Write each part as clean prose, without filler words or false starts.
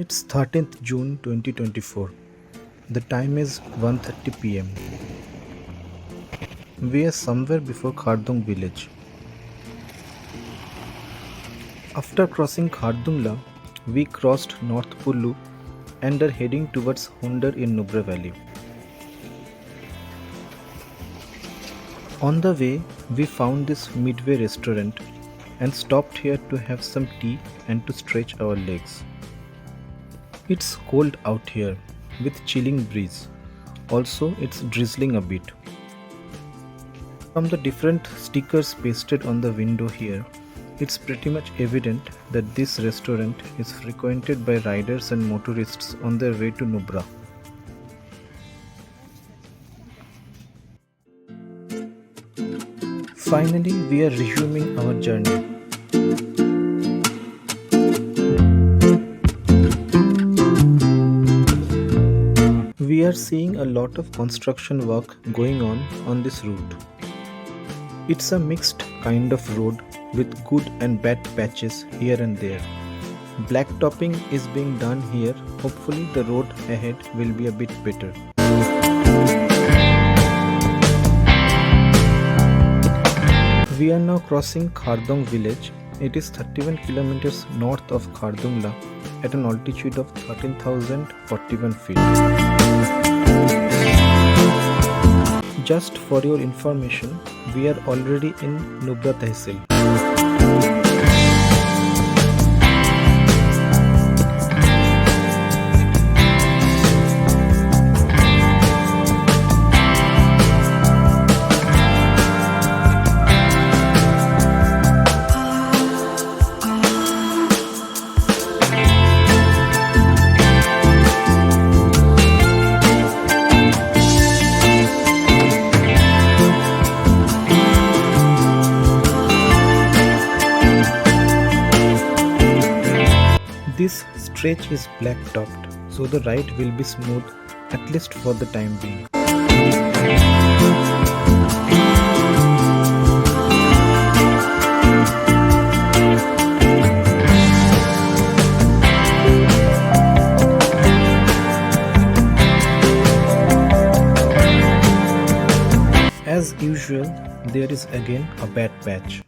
It's 13th June 2024. The time is 1:30 pm. We are somewhere before Khardong village. After crossing Khardongla, we crossed North Pulu and are heading towards Hunder in Nubra Valley. On the way, we found this midway restaurant and stopped here to have some tea and to stretch our legs. It's cold out here with chilling breeze. Also, it's drizzling a bit. From the different stickers pasted on the window here, it's pretty much evident that this restaurant is frequented by riders and motorists on their way to Nubra. Finally, we are resuming our journey. We are seeing a lot of construction work going on this route. It's a mixed kind of road with good and bad patches here and there. Blacktopping is being done here. Hopefully the road ahead will be a bit better. We are now crossing Khardong village. It is 31 kilometers north of Khardongla at an altitude of 13,041 feet. Just for your information, we are already in Nubra Tehsil. This stretch is black topped, so the ride will be smooth, at least for the time being. As usual, there is again a bad patch.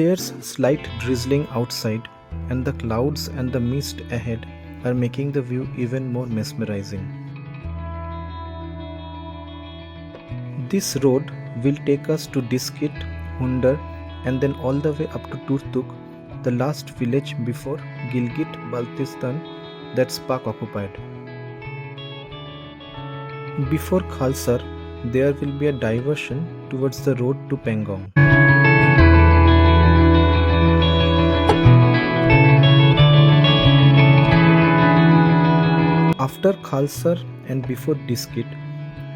There's slight drizzling outside, and the clouds and the mist ahead are making the view even more mesmerizing. This road will take us to Diskit, Hunder, and then all the way up to Turtuk, the last village before Gilgit-Baltistan that's Pak occupied. Before Khalsar, there will be a diversion towards the road to Pangong. After Khalsar and before Diskit,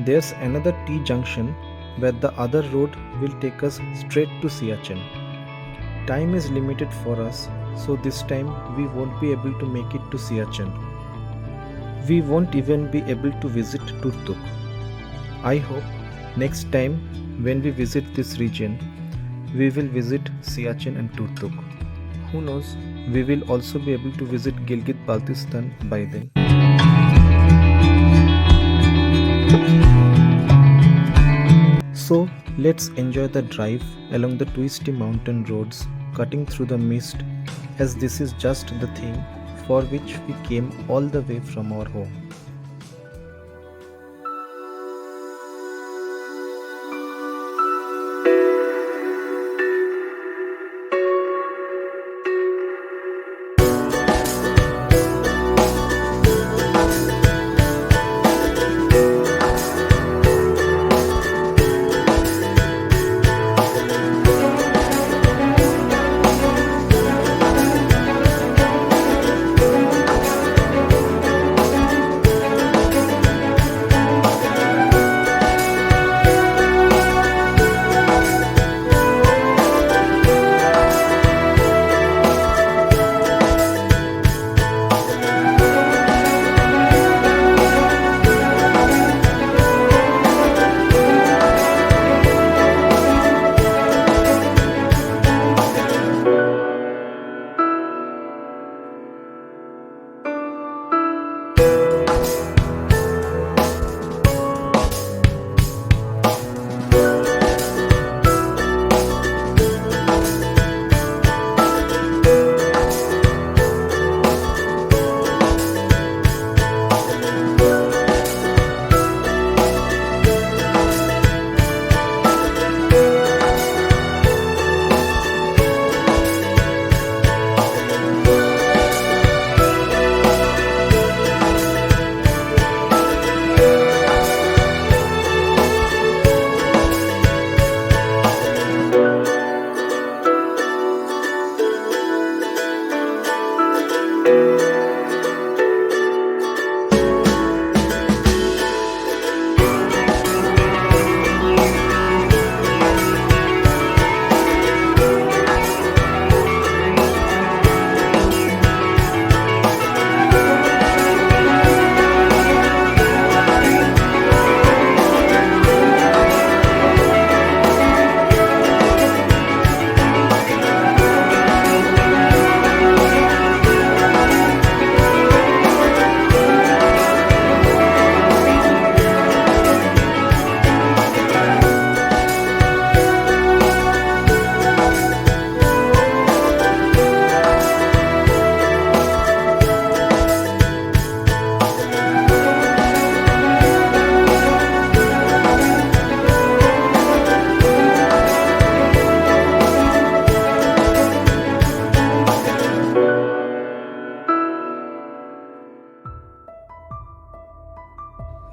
there's another T-junction where the other road will take us straight to Siachen. Time is limited for us, so this time we won't be able to make it to Siachen. We won't even be able to visit Turtuk. I hope next time when we visit this region, we will visit Siachen and Turtuk. Who knows, we will also be able to visit Gilgit-Baltistan by then. So let's enjoy the drive along the twisty mountain roads cutting through the mist, as this is just the thing for which we came all the way from our home.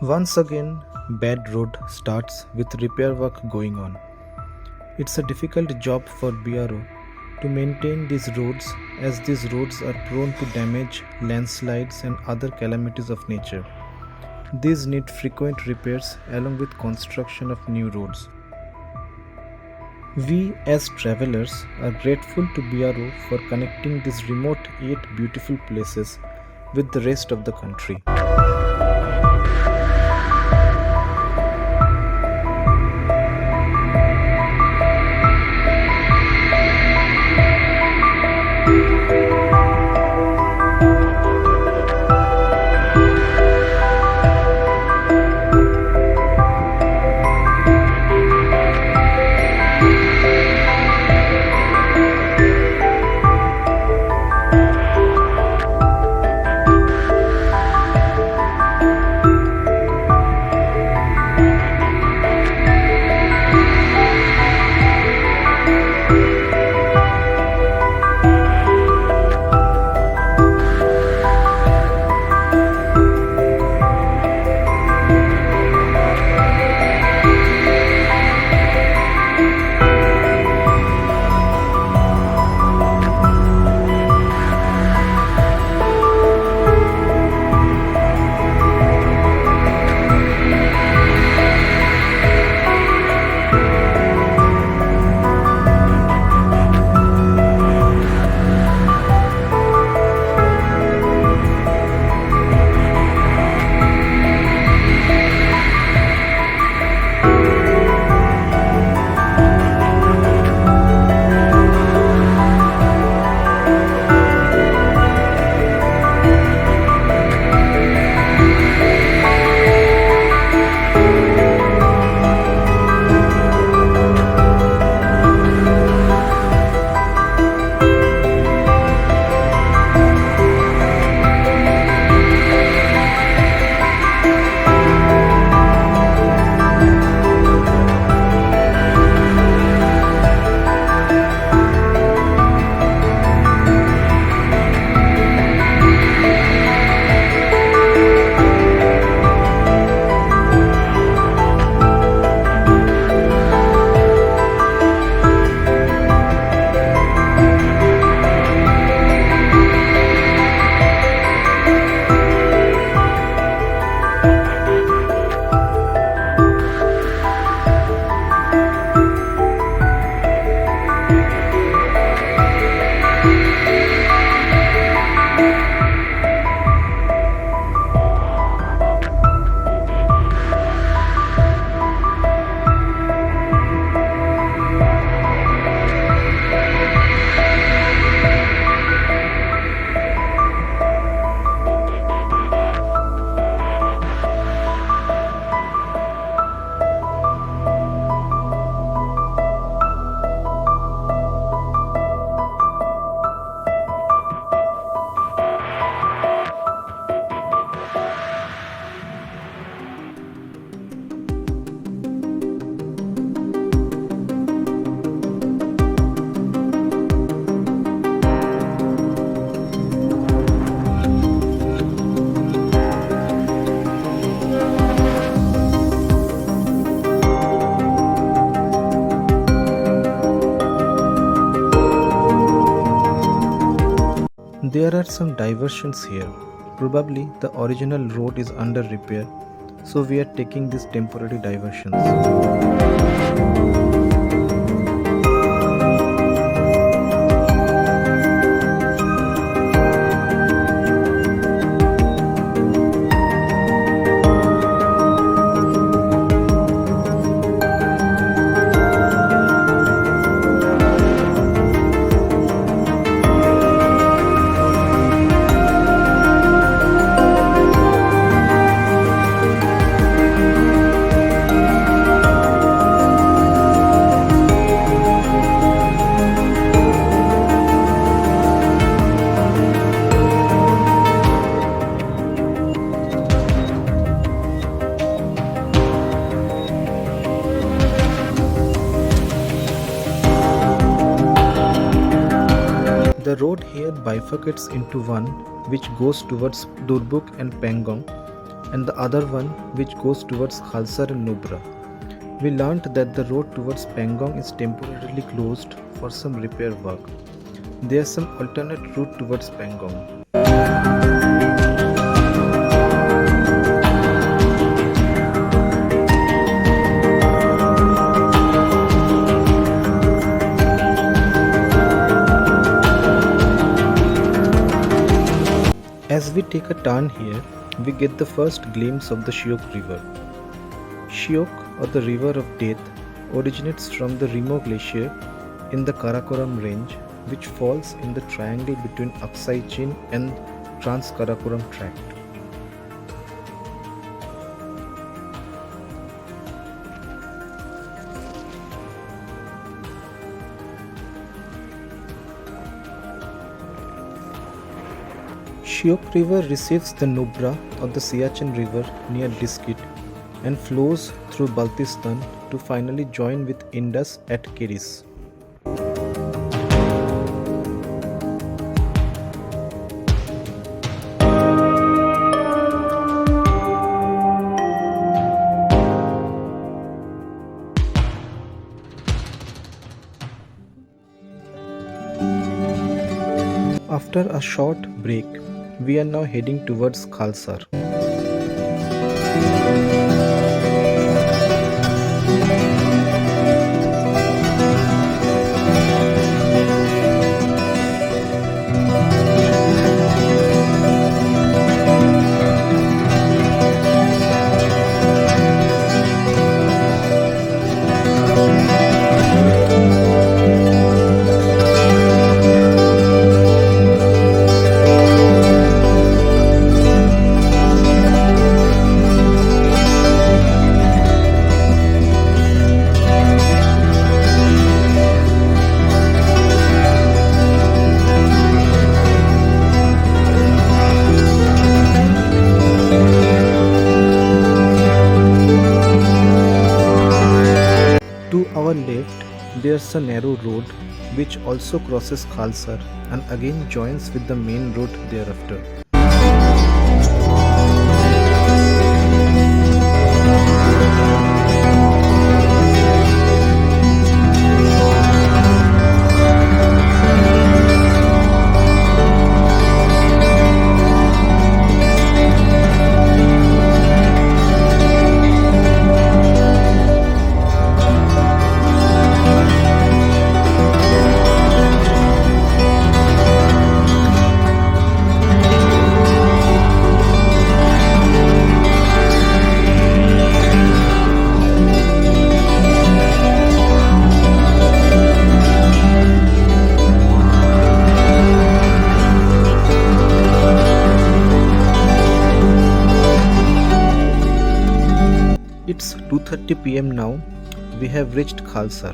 Once again, bad road starts with repair work going on. It's a difficult job for BRO to maintain these roads as these roads are prone to damage, landslides and other calamities of nature. These need frequent repairs along with construction of new roads. We as travelers are grateful to BRO for connecting these remote yet beautiful places with the rest of the country. There are some diversions here. Probably the original road is under repair, so we are taking these temporary diversions. The road here bifurcates into one which goes towards Durbuk and Pangong, and the other one which goes towards Khalsar and Nubra. We learnt that the road towards Pangong is temporarily closed for some repair work. There is some alternate route towards Pangong. As we take a turn here, we get the first glimpse of the Shyok River. Shyok, or the River of Death, originates from the Rimo Glacier in the Karakoram range, which falls in the triangle between Aksai Chin and Trans-Karakoram Tract. Shyok River receives the Nubra or the Siachen River near Diskit and flows through Baltistan to finally join with Indus at Keris. After a short break, we are now heading towards Khalsar. To our left, there's a narrow road which also crosses Khalsar and again joins with the main road thereafter. It's 2:30 p.m. now. We have reached Khalsar.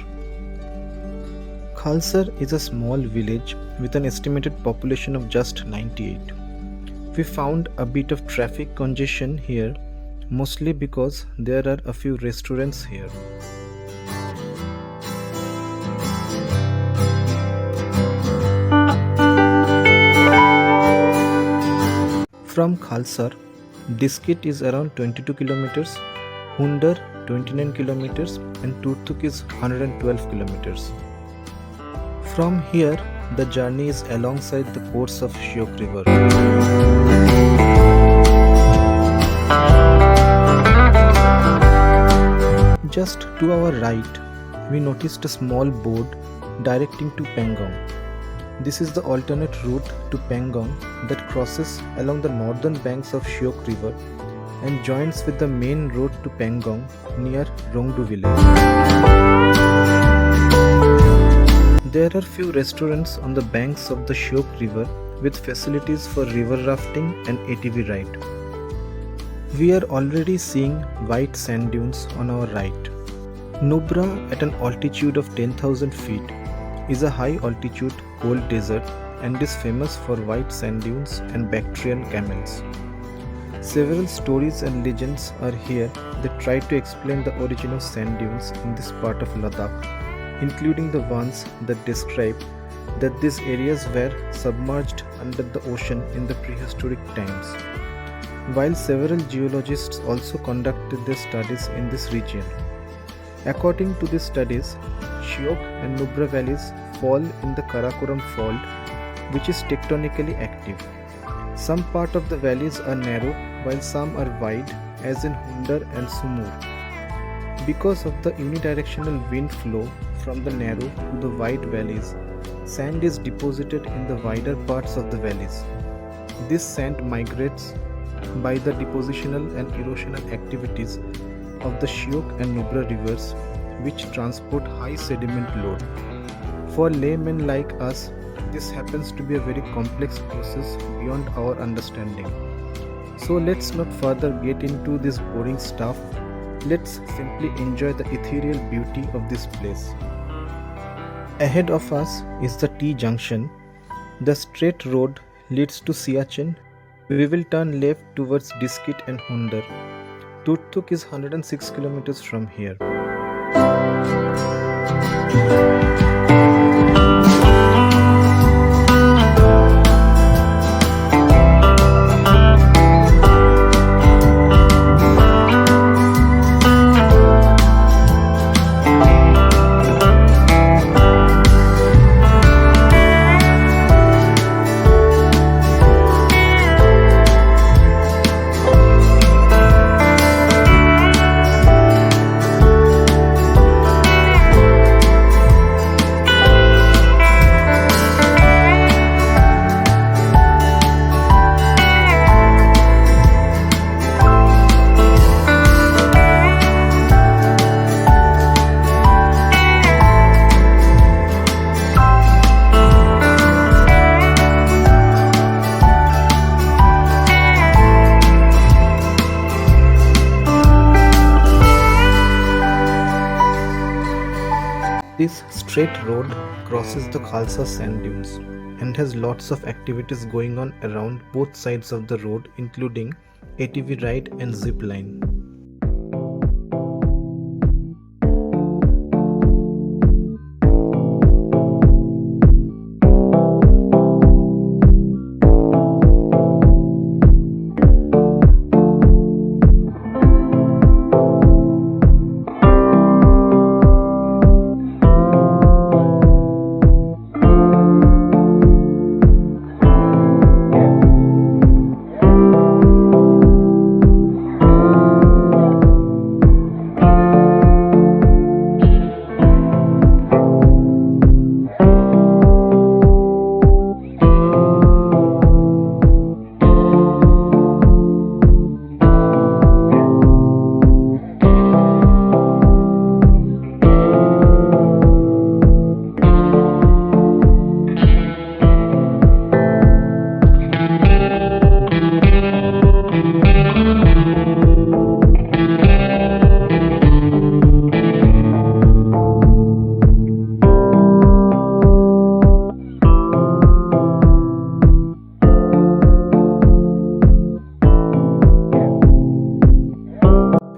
Khalsar is a small village with an estimated population of just 98. We found a bit of traffic congestion here, mostly because there are a few restaurants here. From Khalsar, Diskit is around 22 kilometers, Hunder 29 kilometers and Turtuk is 112 kilometers. From here, the journey is alongside the course of Shyok River. Just to our right, we noticed a small board directing to Pangong. This is the alternate route to Pangong that crosses along the northern banks of Shyok River and joins with the main road to Pangong near Rongdu village. There are few restaurants on the banks of the Shyok River with facilities for river rafting and ATV ride. We are already seeing white sand dunes on our right. Nubra, at an altitude of 10,000 feet, is a high altitude cold desert and is famous for white sand dunes and Bactrian camels. Several stories and legends are here that try to explain the origin of sand dunes in this part of Ladakh, including the ones that describe that these areas were submerged under the ocean in the prehistoric times. while several geologists also conducted their studies in this region. According to these studies, Shyok and Nubra valleys fall in the Karakoram fault, which is tectonically active. Some part of the valleys are narrow while some are wide, as in Hunder and Sumur. Because of the unidirectional wind flow from the narrow to the wide valleys, sand is deposited in the wider parts of the valleys. This sand migrates by the depositional and erosional activities of the Shyok and Nubra rivers, which transport high sediment load. For laymen like us, this happens to be a very complex process beyond our understanding. So let's not further get into this boring stuff. Let's simply enjoy the ethereal beauty of this place. Ahead of us is the T junction. The straight road leads to Siachen. We will turn left towards Diskit and Hunder. Turtuk is 106 kilometers from here. This straight road crosses the Khalsar sand dunes and has lots of activities going on around both sides of the road, including ATV ride and zip line.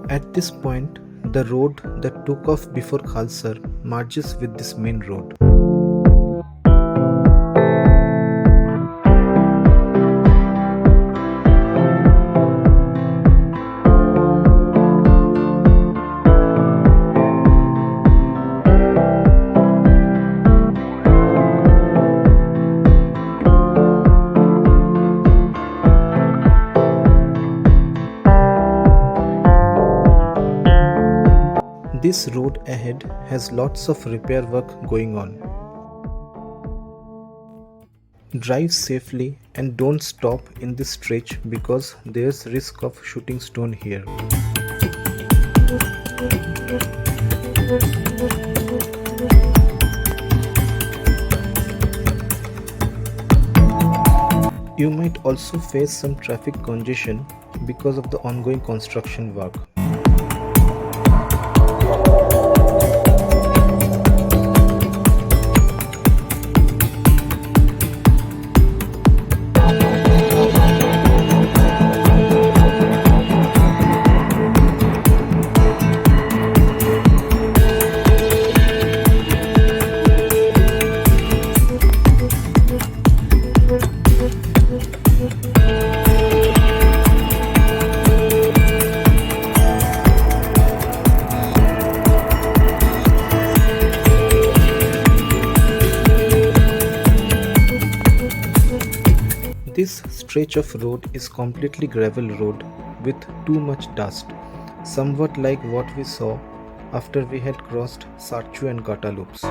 At this point, the road that took off before Khalsar merges with this main road. This road ahead has lots of repair work going on. Drive safely and don't stop in this stretch because there's risk of shooting stone here. You might also face some traffic congestion because of the ongoing construction work. stretch of road is completely gravel road with too much dust, somewhat like what we saw after we had crossed Sarchu and Gata loops.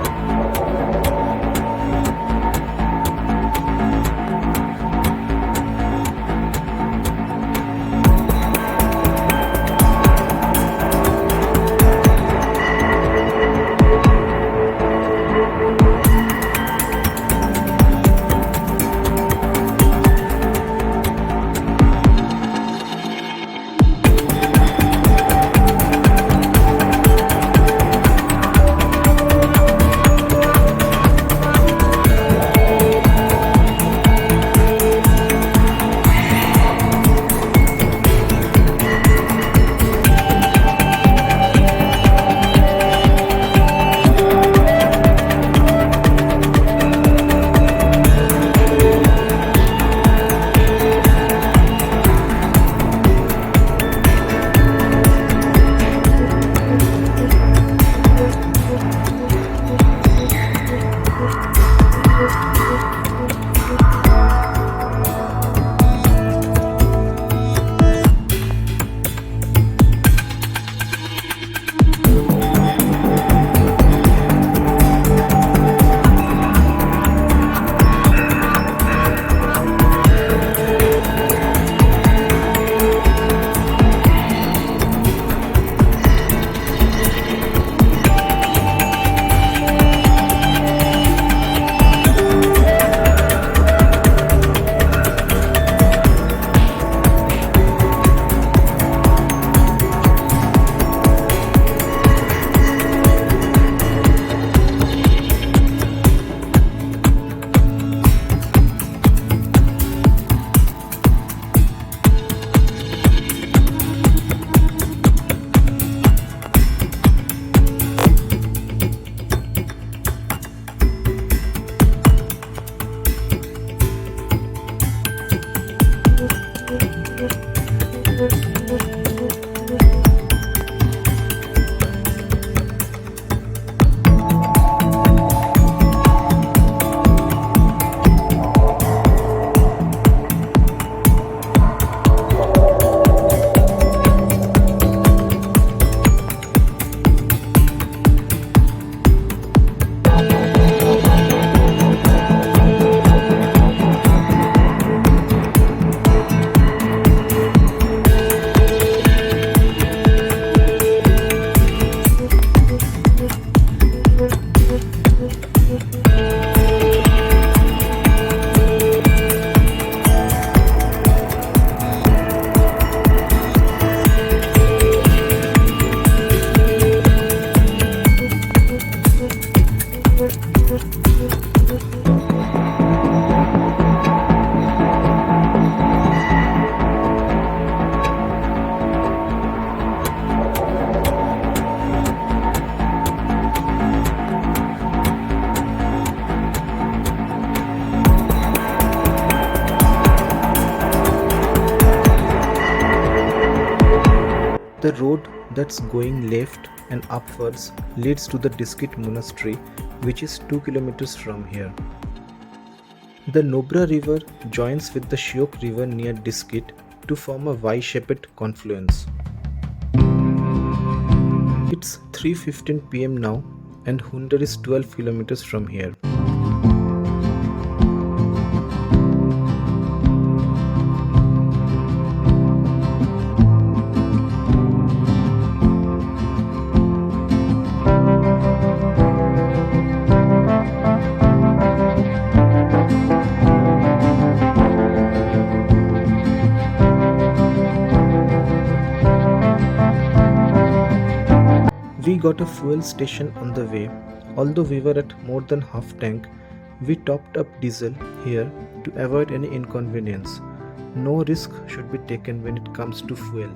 The road that's going left and upwards leads to the Diskit monastery, which is 2 kilometers from here. The Nubra river joins with the Shyok river near Diskit to form a Y-shaped confluence. It's 3:15 PM now and Hunder is 12 kilometers from here. We got a fuel station on the way. Although we were at more than half tank, we topped up diesel here to avoid any inconvenience. No risk should be taken when it comes to fuel.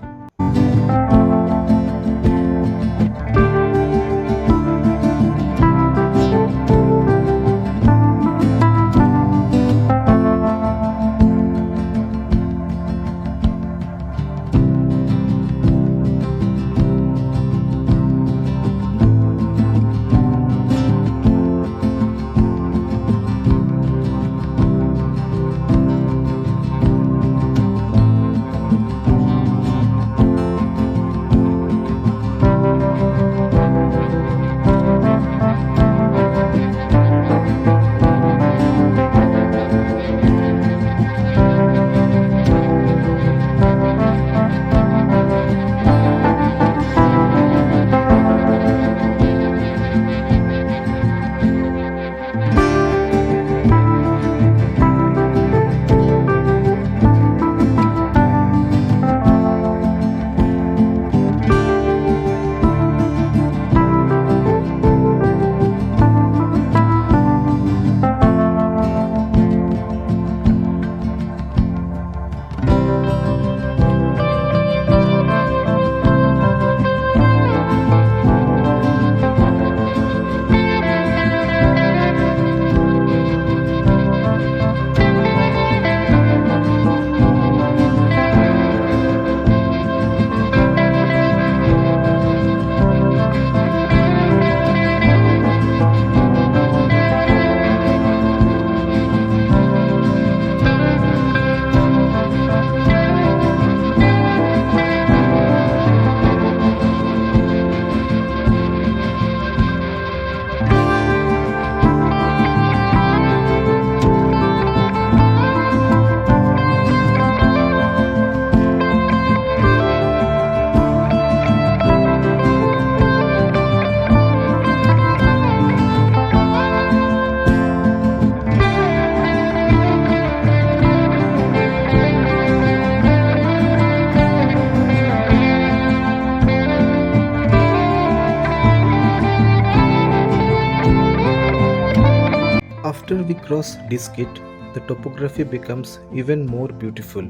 After we cross Diskit, the topography becomes even more beautiful.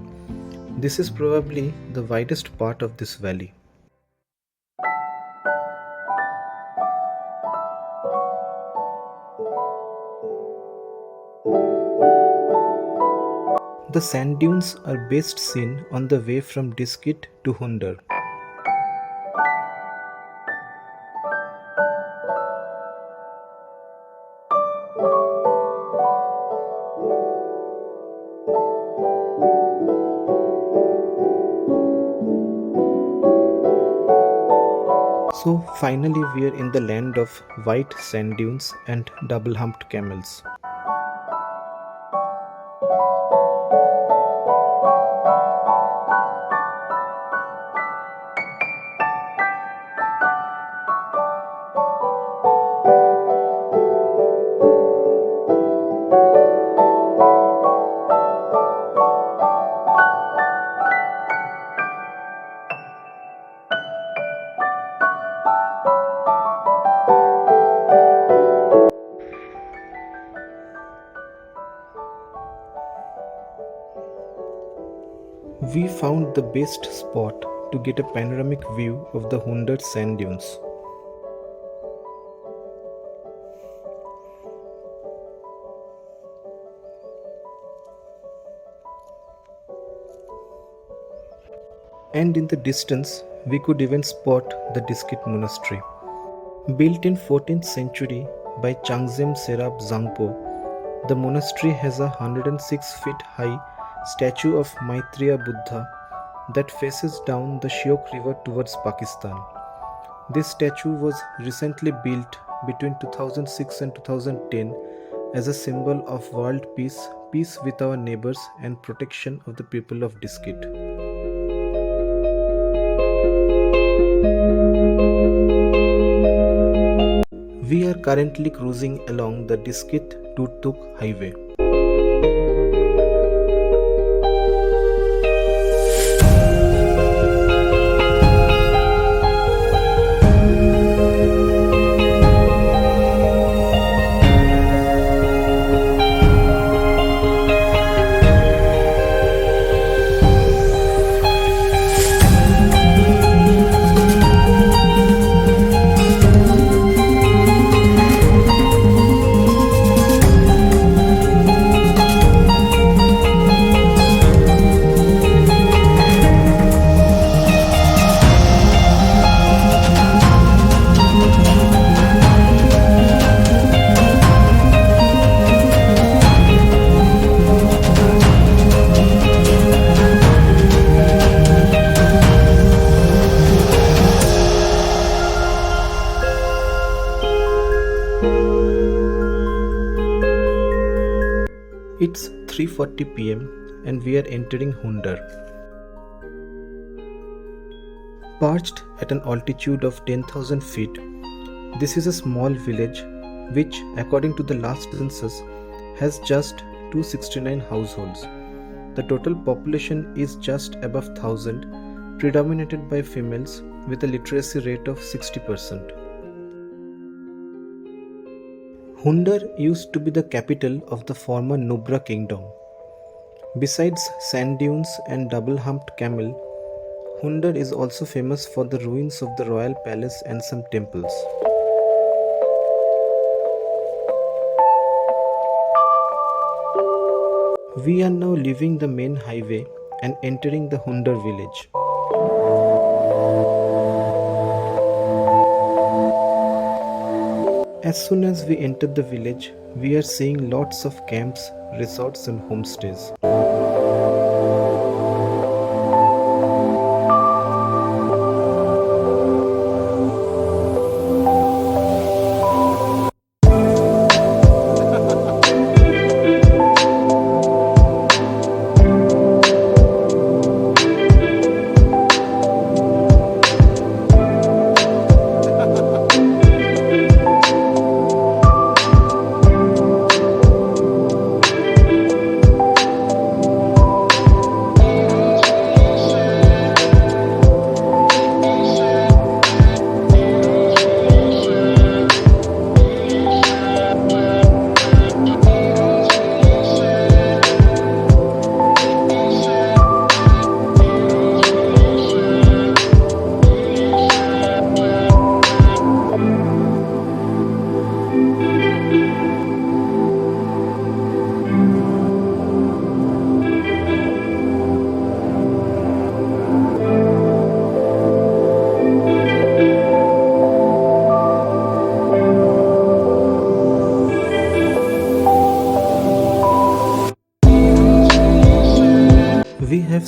This is probably the widest part of this valley. The sand dunes are best seen on the way from Diskit to Hunder. So finally we are in the land of white sand dunes and double humped camels. We found the best spot to get a panoramic view of the Hunder sand dunes. And in the distance, we could even spot the Diskit monastery. Built in 14th century by Changzem Serab Zangpo, the monastery has a 106 feet high statue of Maitreya Buddha that faces down the Shyok River towards Pakistan. This statue was recently built between 2006 and 2010 as a symbol of world peace, peace with our neighbors, and protection of the people of Diskit. We are currently cruising along the Diskit Tuk highway. It's 3:40 pm and we are entering Hunder. Perched at an altitude of 10,000 feet, this is a small village which, according to the last census, has just 269 households. The total population is just above 1,000, predominated by females with a literacy rate of 60%. Hunder used to be the capital of the former Nubra kingdom. Besides sand dunes and double-humped camel, Hunder is also famous for the ruins of the royal palace and some temples. We are now leaving the main highway and entering the Hunder village. As soon as we enter the village, we are seeing lots of camps, resorts and homestays.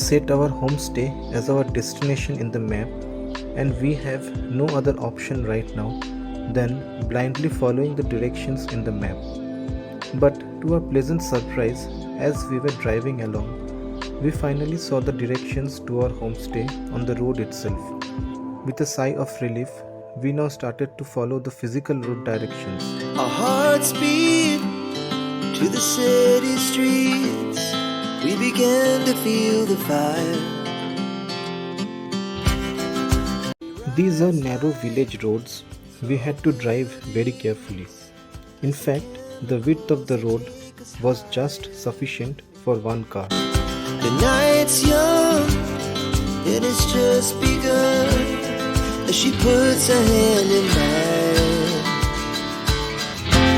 set our homestay as our destination in the map, and we have no other option right now than blindly following the directions in the map. But to our pleasant surprise, as we were driving along, we finally saw the directions to our homestay on the road itself. With a sigh of relief, we now started to follow the physical road directions. Our hearts beat to the city streets. We began to feel the fire. These are narrow village roads. We had to drive very carefully. In fact, the width of the road was just sufficient for one car. The night's young and it's just begun. As she puts her hand in mine,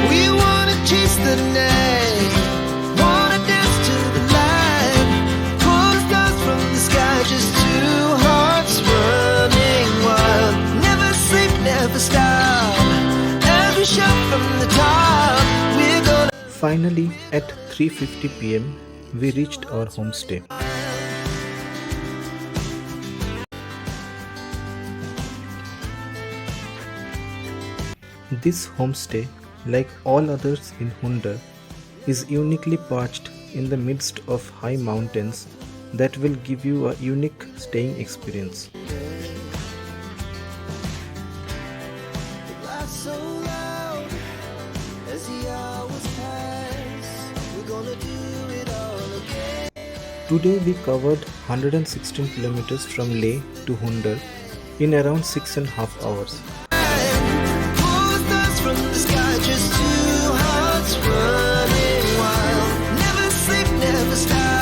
we wanna chase the night, wanna dance to the light, pull the stars from the sky, just two hearts running wild. Never sleep, never stop, as we shout from the top, we're gonna... Finally, at 3:50 p.m., we reached our homestay. This homestay, like all others in Hunder, is uniquely perched in the midst of high mountains that will give you a unique staying experience. So loud as the hours pass, we're gonna do it all again. Today we covered 116 kilometers from Leh to Hunder in around 6.5 hours. Pull the stars from the sky, just two hearts running wild. Never sleep, never stop.